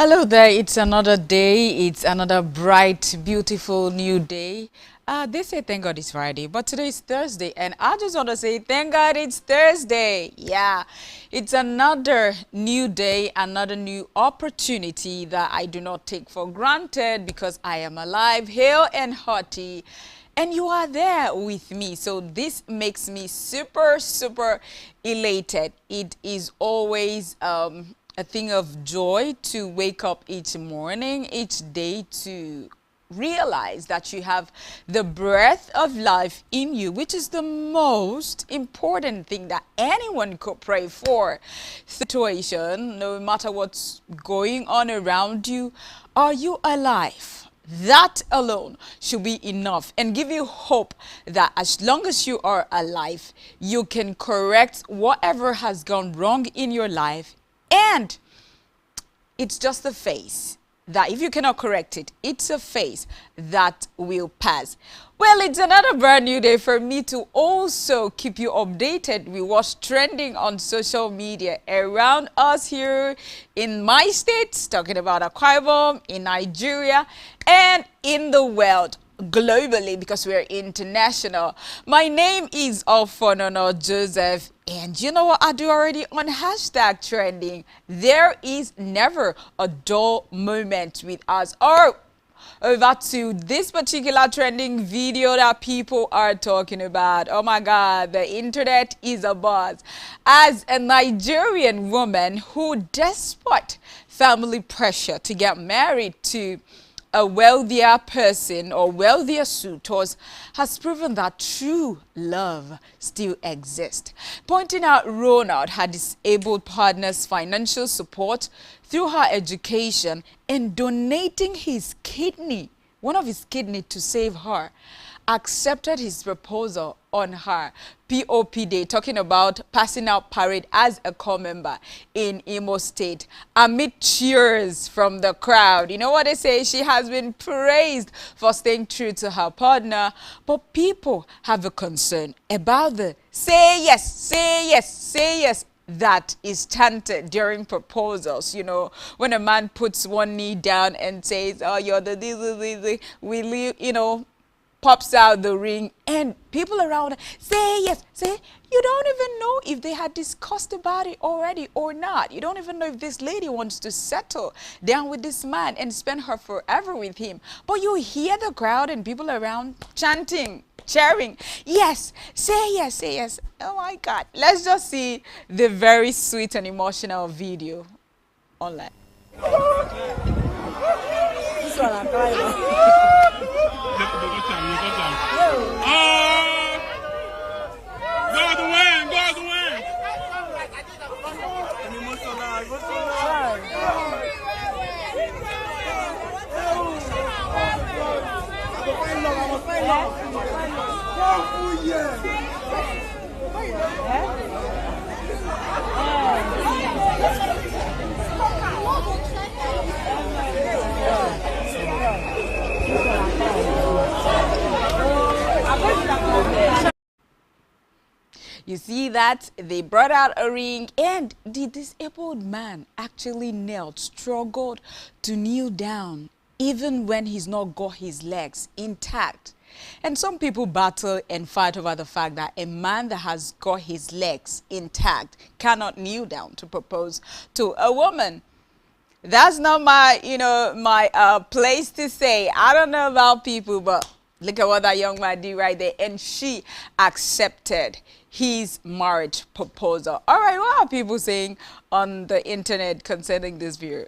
Hello there, it's another day, it's another bright, beautiful new day. They say thank God it's Friday, but today is Thursday, and I just want to say thank God it's Thursday. Yeah, it's another new day, another new opportunity that I do not take for granted because I am alive, hale and hearty. And you are there with me. So this makes me super elated. It is always a thing of joy to wake up each morning, each day, to realize that you have the breath of life in you, which is the most important thing that anyone could pray for. Situation, no matter what's going on around you, are you alive? That alone should be enough and give you hope that as long as you are alive, you can correct whatever has gone wrong in your life. And it's just a phase that if you cannot correct it, it's a phase that will pass. Well, it's another brand new day for me to also keep you updated with what's trending on social media around us here in my state, talking about Akwa Ibom, in Nigeria, and in the world globally because we're international. My name is Alfonono Joseph, and you know what I do already on hashtag trending? There is never a dull moment with us. Or over to this particular trending video that people are talking about. Oh my God, the internet is a buzz. As a Nigerian woman who, despite family pressure to get married to a wealthier person or wealthier suitors, has proven that true love still exists. Pointing out Ronald, her disabled partner's financial support through her education and donating his kidney, one of his kidney, to save her, accepted his proposal on her POP day, talking about passing out parade as a core member in Imo State amid cheers from the crowd. You know what they say? She has been praised for staying true to her partner, but people have a concern about the say yes, say yes, say yes that is chanted during proposals. You know, when a man puts one knee down and says, oh, you're the we leave, you know, pops out the ring, and people around say yes, say, you don't even know if they had discussed about it already or not. You don't even know if this lady wants to settle down with this man and spend her forever with him. But you hear the crowd and people around chanting, cheering, yes, say yes, say yes. Oh my God. Let's just see the very sweet and emotional video online. This one I'm God win, God win. You see that they brought out a ring, and the disabled man actually knelt, struggled to kneel down, even when he's not got his legs intact. And some people battle and fight over the fact that a man that has got his legs intact cannot kneel down to propose to a woman. That's not my, my place to say. I don't know about people, but look at what that young man did right there. And she accepted his marriage proposal. All right, what are people saying on the internet concerning this view?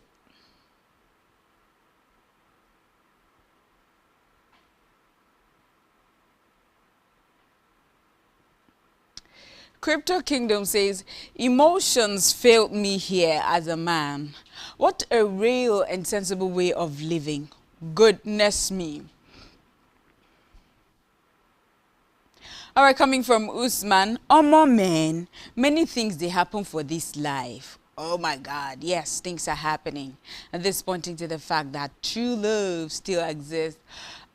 Crypto Kingdom says, emotions failed me here as a man. What a real and sensible way of living. Goodness me. All right, coming from Usman, Omo man, many things they happen for this life. Oh my God, yes, things are happening. And this pointing to the fact that true love still exists.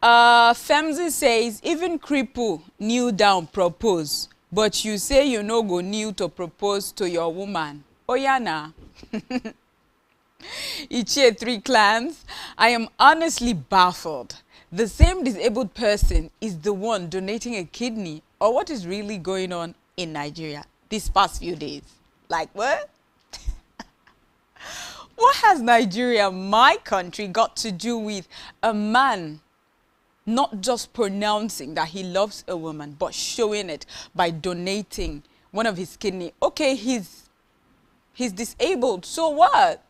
Femzi says, even cripple kneel down propose, but you say you no go kneel to propose to your woman. Oh yeah, nah. Ichie three clans. I am honestly baffled. The same disabled person is the one donating a kidney, or what is really going on in Nigeria these past few days? Like what? What has Nigeria, my country, got to do with a man not just pronouncing that he loves a woman, but showing it by donating one of his kidney? Okay, he's disabled, so what?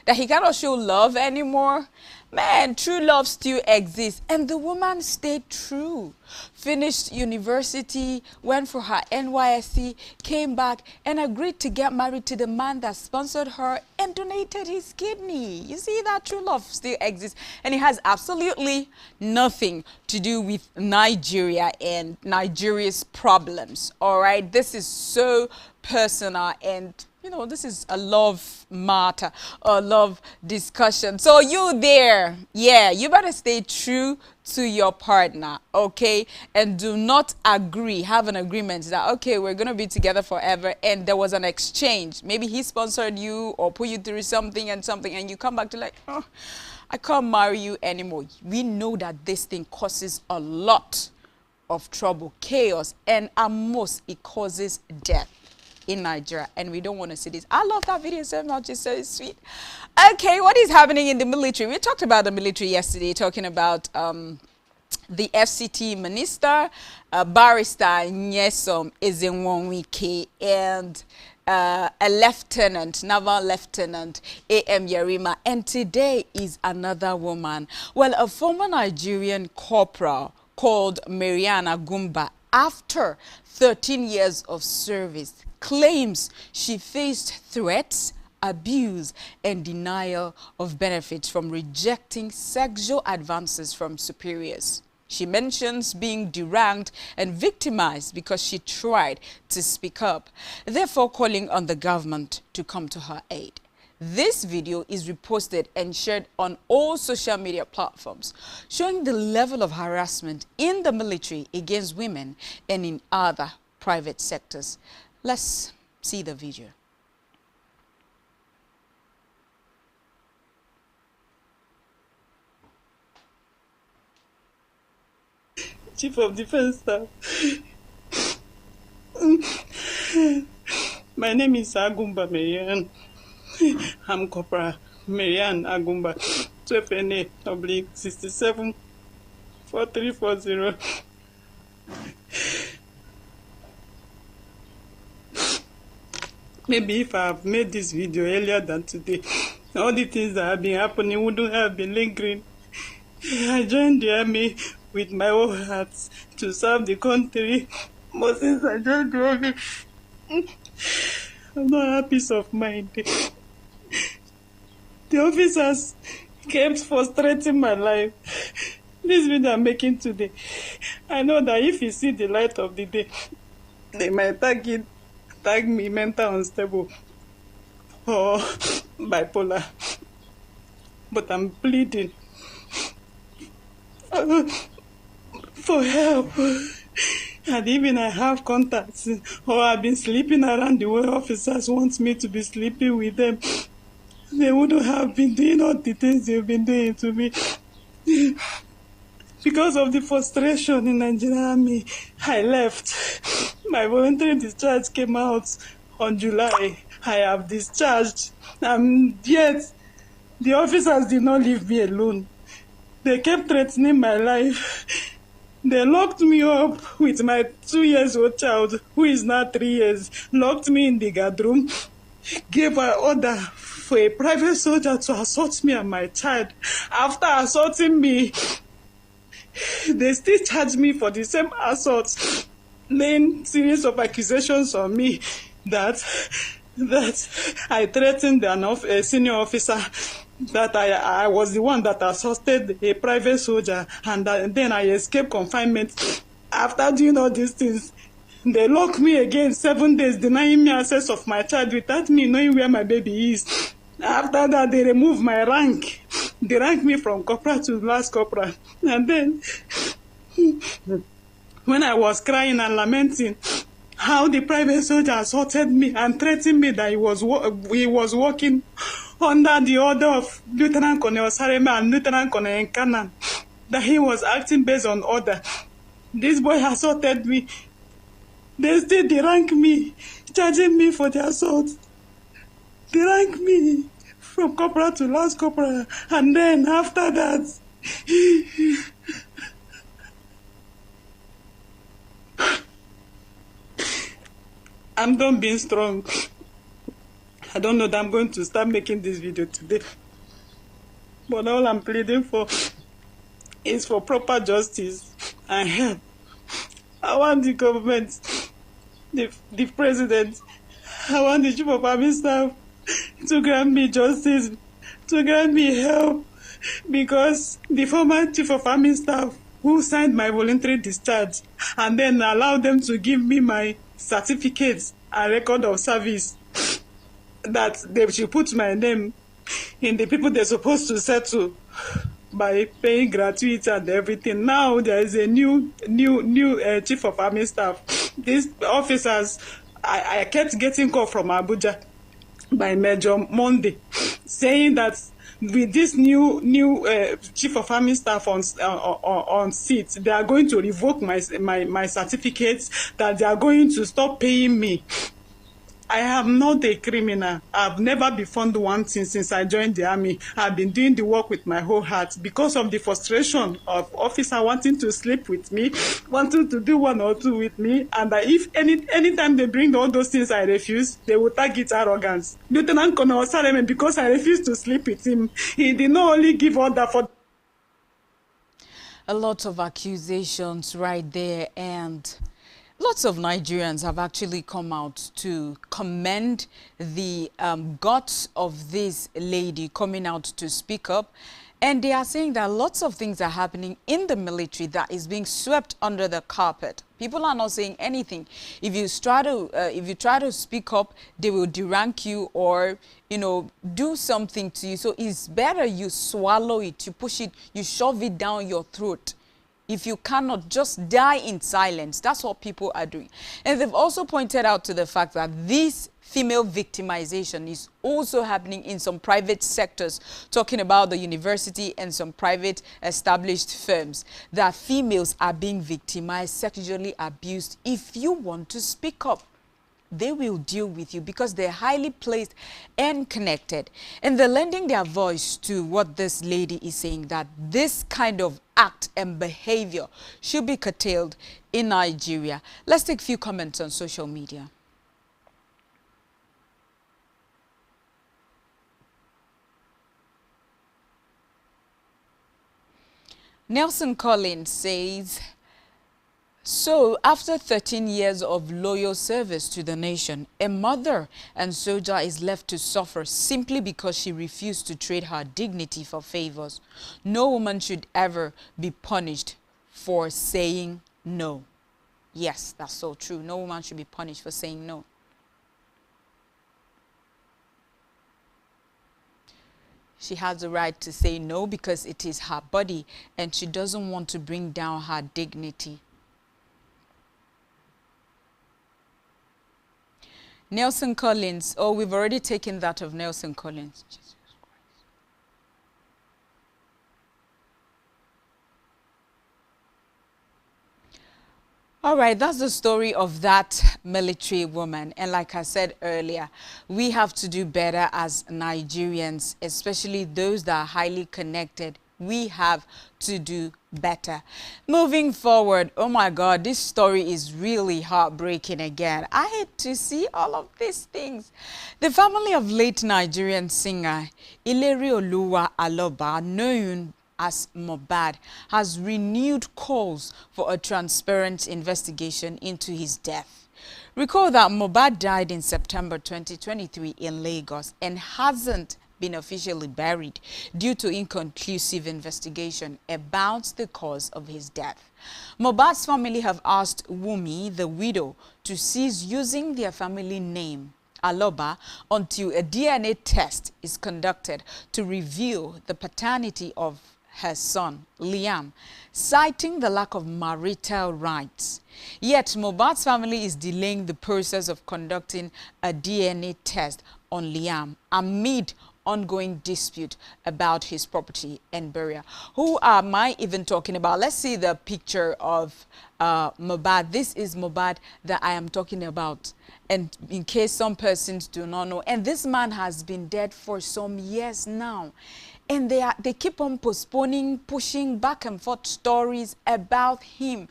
That he cannot show love anymore? Man, true love still exists. And the woman stayed true. Finished university, went for her NYSC, came back and agreed to get married to the man that sponsored her and donated his kidney. You see, that true love still exists. And it has absolutely nothing to do with Nigeria and Nigeria's problems. All right, this is so personal, and you know, this is a love matter, a love discussion. So you there, yeah, you better stay true to your partner, okay? And do not have an agreement that, okay, we're going to be together forever, and there was an exchange. Maybe he sponsored you or put you through something, and you come back to like, oh, I can't marry you anymore. We know that this thing causes a lot of trouble, chaos, and at most, it causes death in Nigeria, and we don't want to see this. I love that video so much. It's so sweet. Okay, what is happening in the military? We talked about the military yesterday, talking about the FCT minister, Barrister Nyesom Ezenwonwike, and a lieutenant, naval lieutenant, A.M. Yerima. And today is another woman. Well, a former Nigerian corporal called Marian Agumba, after 13 years of service, claims she faced threats, abuse, and denial of benefits from rejecting sexual advances from superiors. She mentions being deranked and victimized because she tried to speak up, therefore calling on the government to come to her aid. This video is reposted and shared on all social media platforms, showing the level of harassment in the military against women and in other private sectors. Let's see the video. Chief of Defense Staff. My name is Agumba Marian. I'm Corporal Marian Agumba, 12NA/67 4340. Maybe if I have made this video earlier than today, all the things that have been happening wouldn't have been lingering. I joined the army with my whole heart to serve the country. But since I joined the army, I've not had peace of mind. The officers kept frustrating my life. This video I'm making today, I know that if you see the light of the day, they might tag me mental unstable or bipolar. But I'm pleading for help. And even I have contacts, or I've been sleeping around the way officers want me to be sleeping with them. They wouldn't have been doing all the things they've been doing to me. Because of the frustration in Nigerian army, I left. My voluntary discharge came out on July. I have discharged. And yet, the officers did not leave me alone. They kept threatening my life. They locked me up with my 2-year-old child, who is now 3 years, locked me in the guard room, gave an order for a private soldier to assault me and my child. After assaulting me, they still charged me for the same assault, laying series of accusations on me that I threatened a senior officer, that I was the one that assaulted a private soldier, and then I escaped confinement. After doing all these things, they locked me again 7 days, denying me access of my child without me knowing where my baby is. After that, they removed my rank. They ranked me from corporal to last corporal. And then, when I was crying and lamenting how the private soldier assaulted me and threatened me that he was working under the order of Lieutenant Colonel Sareme and Lieutenant Colonel Nkanan, that he was acting based on order. This boy assaulted me. They still rank me, charging me for the assault. They rank me from corporal to last corporal, and then after that, I'm done being strong. I don't know that I'm going to start making this video today. But all I'm pleading for is for proper justice and help. I want the government, the president, I want the chief of army staff to grant me justice, to grant me help, because the former chief of army staff who signed my voluntary discharge and then allowed them to give me my certificates and record of service, that they should put my name in the people they're supposed to settle by paying gratuity and everything. Now there is a new chief of army staff. These officers, I kept getting call from Abuja by Major Monday saying that with this new chief of army staff on seat, they are going to revoke my certificates, that they are going to stop paying me. I am not a criminal. I've never been found wanting since I joined the army. I've been doing the work with my whole heart. Because of the frustration of officer wanting to sleep with me, wanting to do one or two with me, and that if anytime they bring all those things I refuse, they will target arrogance. Lieutenant Colonel Sareme, because I refused to sleep with him, he did not only give order for... A lot of accusations right there, and lots of Nigerians have actually come out to commend the guts of this lady coming out to speak up. And they are saying that lots of things are happening in the military that is being swept under the carpet. People are not saying anything. If you try to speak up, they will derank you or, you know, do something to you. So it's better you swallow it, you push it, you shove it down your throat. If you cannot, just die in silence. That's what people are doing. And they've also pointed out to the fact that this female victimization is also happening in some private sectors, talking about the university and some private established firms, that females are being victimized, sexually abused. If you want to speak up, they will deal with you because they're highly placed and connected. And they're lending their voice to what this lady is saying, that this kind of act and behavior should be curtailed in Nigeria. Let's take a few comments on social media. Nelson Collins says, so, after 13 years of loyal service to the nation, a mother and soldier is left to suffer simply because she refused to trade her dignity for favors. No woman should ever be punished for saying no. Yes, that's so true. No woman should be punished for saying no. She has the right to say no because it is her body and she doesn't want to bring down her dignity. Nelson Collins. Oh, we've already taken that of Nelson Collins. Jesus Christ. All right, that's the story of that military woman. And like I said earlier, we have to do better as Nigerians, especially those that are highly connected. We have to do better. Moving forward, oh my God, this story is really heartbreaking again. I hate to see all of these things. The family of late Nigerian singer Ilerioluwa Aloba, known as Mohbad, has renewed calls for a transparent investigation into his death. Recall that Mohbad died in September 2023 in Lagos and hasn't been officially buried due to inconclusive investigation about the cause of his death. Mohbad's family have asked Wunmi, the widow, to cease using their family name, Aloba, until a DNA test is conducted to reveal the paternity of her son, Liam, citing the lack of marital rights. Yet, Mohbad's family is delaying the process of conducting a DNA test on Liam amid ongoing dispute about his property and burial. Who am I even talking about? Let's see the picture of Mohbad. This is Mohbad that I am talking about. And in case some persons do not know, and this man has been dead for some years now. And they keep on postponing, pushing back and forth stories about him.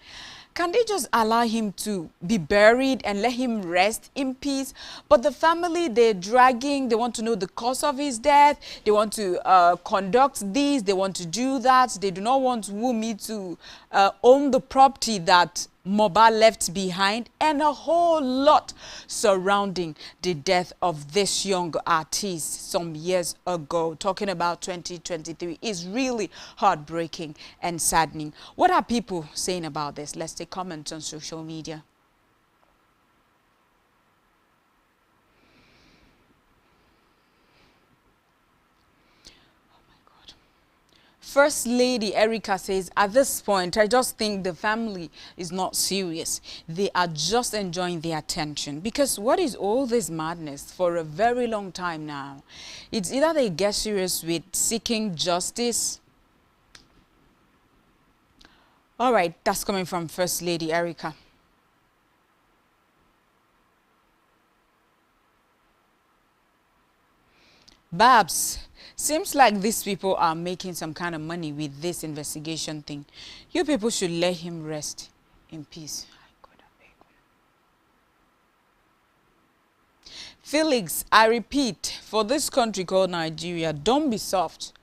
Can they just allow him to be buried and let him rest in peace? But the family, they're dragging. They want to know the cause of his death. They want to conduct this. They want to do that. They do not want Wunmi to own the property that Mohbad left behind, and a whole lot surrounding the death of this young artist some years ago. Talking about 2023 is really heartbreaking and saddening. What are people saying about this? Let's take comments on social media. First Lady Erica says, at this point, I just think the family is not serious. They are just enjoying the attention. Because what is all this madness for a very long time now? It's either they get serious with seeking justice. All right, that's coming from First Lady Erica. Babs, seems like these people are making some kind of money with this investigation thing. You people should let him rest in peace. Felix, I repeat, for this country called Nigeria, don't be soft.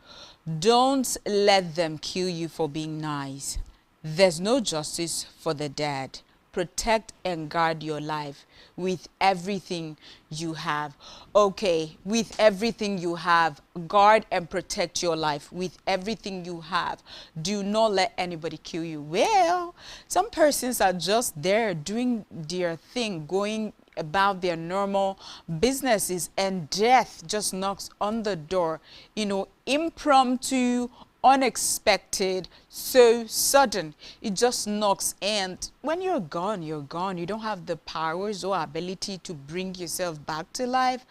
Don't let them kill you for being nice. There's no justice for the dead. Protect and guard your life with everything you have. Okay, with everything you have, guard and protect your life with everything you have. Do not let anybody kill you. Well, some persons are just there doing their thing, going about their normal businesses, and death just knocks on the door. You know, impromptu, unexpected, so sudden. It just knocks, and when you're gone, you're gone. You don't have the powers or ability to bring yourself back to life.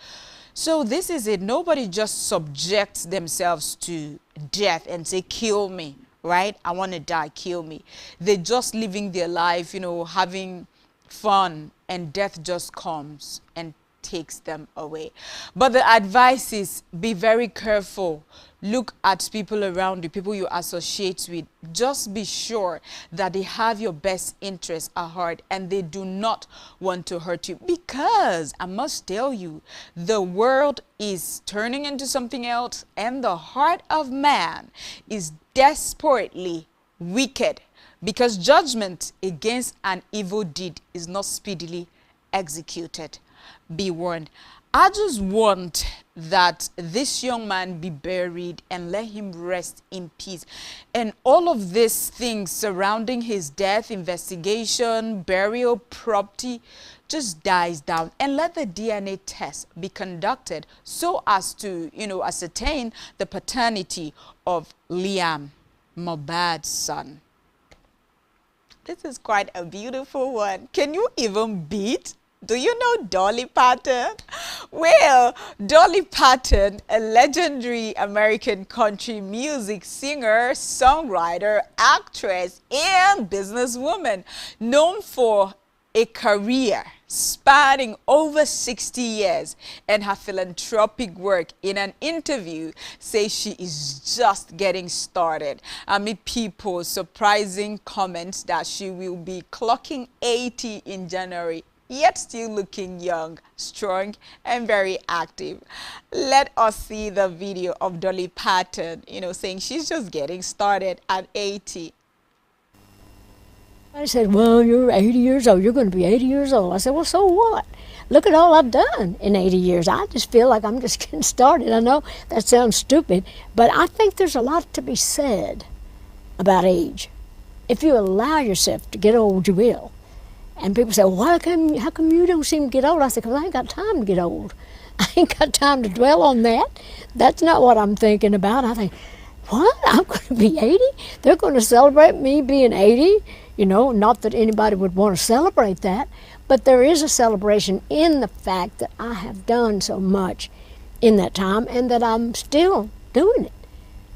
So this is it. Nobody just subjects themselves to death and say, kill me, right? I want to die, kill me. They're just living their life, you know, having fun, and death just comes and takes them away. But the advice is, be very careful. Look at people around you, people you associate with. Just be sure that they have your best interests at heart and they do not want to hurt you. Because I must tell you, the world is turning into something else, and the heart of man is desperately wicked, because judgment against an evil deed is not speedily executed. Be warned. I just want that this young man be buried and let him rest in peace. And all of these things surrounding his death, investigation, burial, property, just dies down. And let the DNA test be conducted so as to, you know, ascertain the paternity of Liam, Mohbad's son. This is quite a beautiful one. Can you even beat? Do you know Dolly Parton? Well, Dolly Parton, a legendary American country music singer, songwriter, actress, and businesswoman, known for a career spanning over 60 years, and her philanthropic work, in an interview says she is just getting started amid people's surprising comments that she will be clocking 80 in January, yet still looking young, strong, and very active. Let us see the video of Dolly Parton, you know, saying she's just getting started at 80. I said, well, you're 80 years old. You're going to be 80 years old. I said, well, so what? Look at all I've done in 80 years. I just feel like I'm just getting started. I know that sounds stupid, but I think there's a lot to be said about age. If you allow yourself to get old, you will. And people say, well, how come you don't seem to get old? I said, because I ain't got time to get old. I ain't got time to dwell on that. That's not what I'm thinking about. I think, what? I'm going to be 80? They're going to celebrate me being 80? You know, not that anybody would want to celebrate that, but there is a celebration in the fact that I have done so much in that time and that I'm still doing it.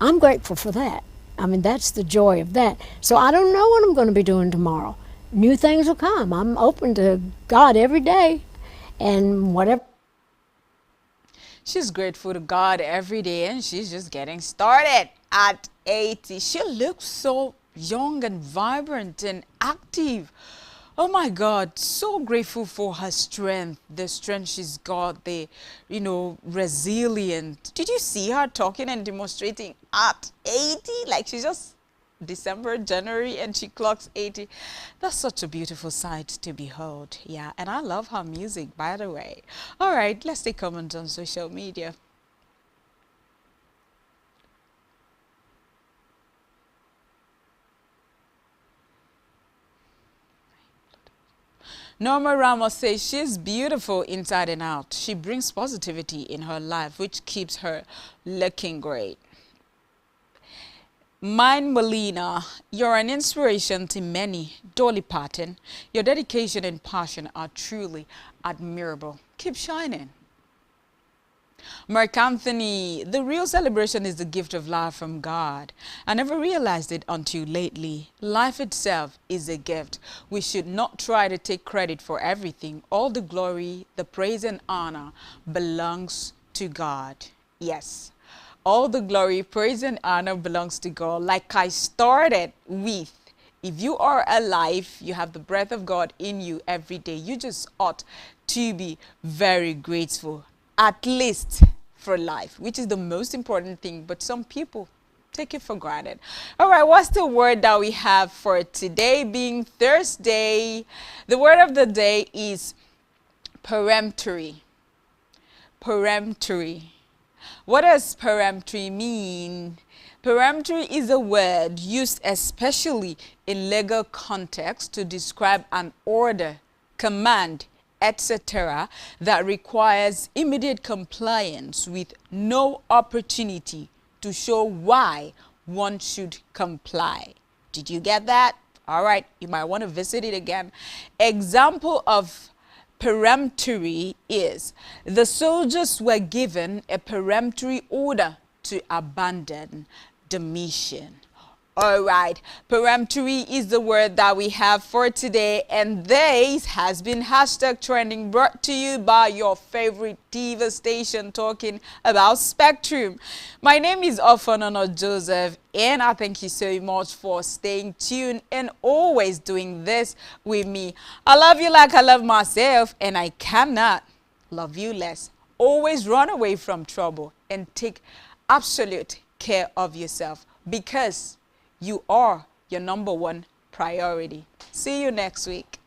I'm grateful for that. I mean, that's the joy of that. So I don't know what I'm going to be doing tomorrow. New things will come. I'm open to God every day and whatever. She's grateful to God every day, and she's just getting started at 80. She looks so young and vibrant and active. Oh my God, so grateful for her strength, the strength she's got, the, resilient. Did you see her talking and demonstrating at 80? Like she's just December, January, and she clocks 80. That's such a beautiful sight to behold. Yeah, and I love her music, by the way. All right, let's take comments on social media. Norma Ramos says she's beautiful inside and out. She brings positivity in her life, which keeps her looking great. Mine Molina, you're an inspiration to many. Dolly Parton, your dedication and passion are truly admirable. Keep shining. Mark Anthony, the real celebration is the gift of life from God. I never realized it until lately. Life itself is a gift. We should not try to take credit for everything. All the glory, the praise and honor belongs to God. Yes. All the glory, praise and honor belongs to God. Like I started with, if you are alive, you have the breath of God in you every day. You just ought to be very grateful, at least for life, which is the most important thing. But some people take it for granted. All right, what's the word that we have for today, being Thursday? The word of the day is peremptory. Peremptory. What does peremptory mean? Peremptory is a word used especially in legal context to describe an order, command, etc. that requires immediate compliance with no opportunity to show why one should comply. Did you get that? All right, you might want to visit it again. Example of peremptory is the soldiers were given a peremptory order to abandon the mission. All right, peremptory is the word that we have for today, and this has been hashtag trending, brought to you by your favorite TV station talking about Spectrum. My name is Ofonono Joseph, and I thank you so much for staying tuned and always doing this with me. I love you like I love myself, and I cannot love you less. Always run away from trouble and take absolute care of yourself, because you are your number one priority. See you next week.